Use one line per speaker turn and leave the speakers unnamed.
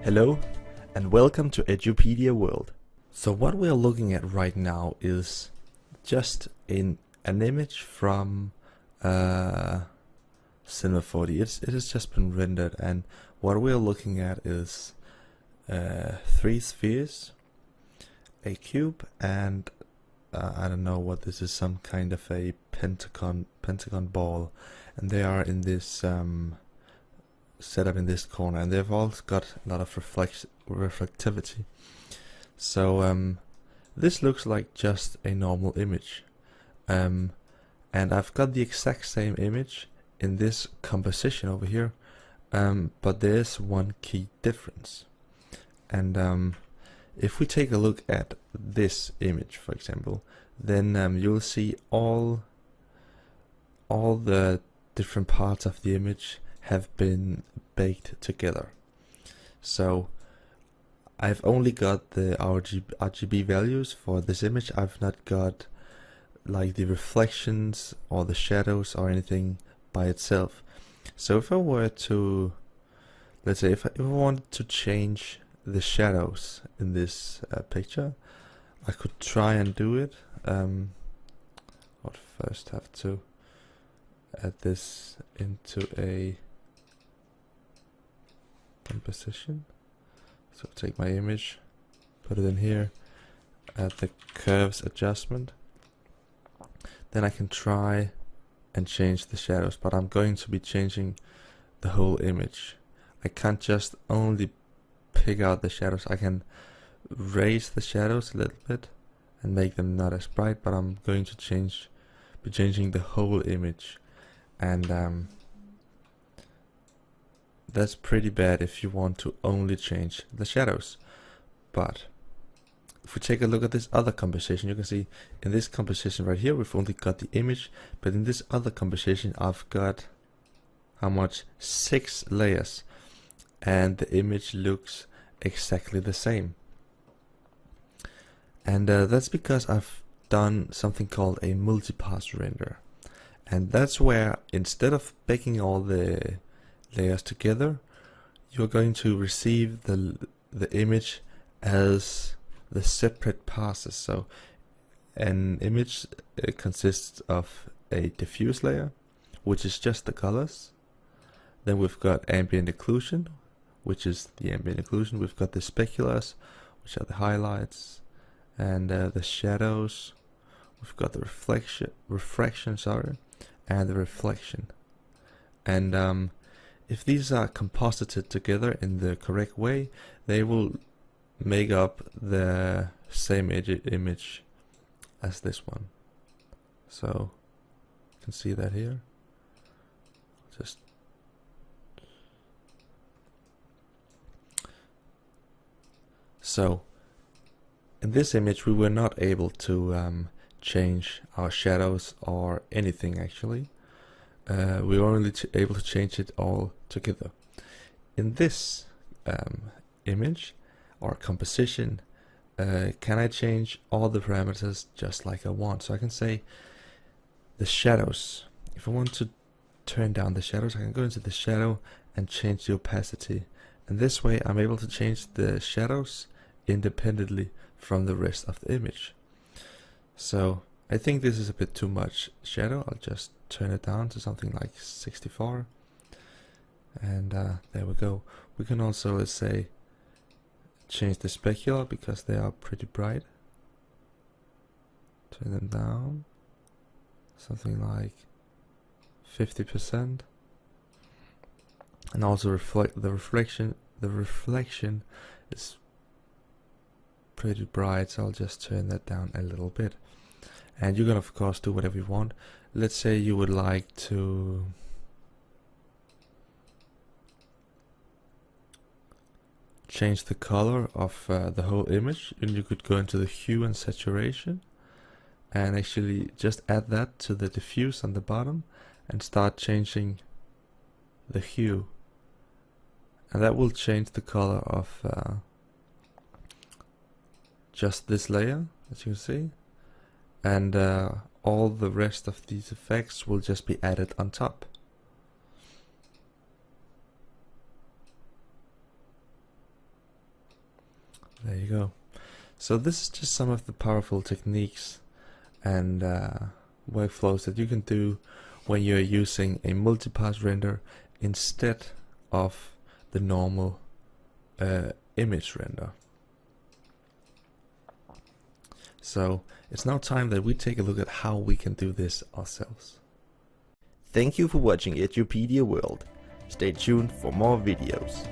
Hello and welcome to Edupedia World. So what we are looking at right now is just an image from Cinema 4D. It has just been rendered, and what we are looking at is 3 spheres, a cube, and I don't know what this is, some kind of a pentagon ball, and they are in this set up in this corner, and they've all got a lot of reflectivity. So this looks like just a normal image, and I've got the exact same image in this composition over here, but there's one key difference. And if we take a look at this image, for example, then you'll see all the different parts of the image have been baked together. So I've only got the RGB values for this image. I've not got like the reflections or the shadows or anything by itself. So if I were to, let's say if I wanted to change the shadows in this picture, I could try and do it. I'd first have to add this into a composition. So take my image, put it in here, add the curves adjustment. Then I can try and change the shadows, but I'm going to be changing the whole image. I can't just only pick out the shadows. I can raise the shadows a little bit and make them not as bright, but I'm going to be changing the whole image. And that's pretty bad if you want to only change the shadows. But if we take a look at this other composition, you can see in this composition right here we've only got the image, but in this other composition I've got how much? 6 layers, and the image looks exactly the same. And that's because I've done something called a multipass render, and that's where instead of baking all the layers together, you're going to receive the image as the separate passes. So an image consists of a diffuse layer, which is just the colors. Then we've got ambient occlusion, which is the ambient occlusion. We've got the speculars, which are the highlights, and the shadows. We've got the refraction, and the reflection. And if these are composited together in the correct way, they will make up the same image as this one. So you can see that here. So in this image we were not able to change our shadows or anything actually. We were only able to change it all together. In this image or composition, can I change all the parameters just like I want? So I can say the shadows. If I want to turn down the shadows, I can go into the shadow and change the opacity. And this way I'm able to change the shadows independently from the rest of the image. So I think this is a bit too much shadow. I'll just turn it down to something like 64. And there we go. We can also, let's say, change the specular because they are pretty bright. Turn them down, something like 50%. And also the reflection is pretty bright, so I'll just turn that down a little bit. And you can of course do whatever you want. Let's say you would like to change the color of the whole image, and you could go into the hue and saturation and actually just add that to the diffuse on the bottom and start changing the hue, and that will change the color of just this layer, as you can see, and all the rest of these effects will just be added on top. There you go. So this is just some of the powerful techniques and workflows that you can do when you're using a multipass render instead of the normal image render. So it's now time that we take a look at how we can do this ourselves. Thank you for watching Edupedia World. Stay tuned for more videos.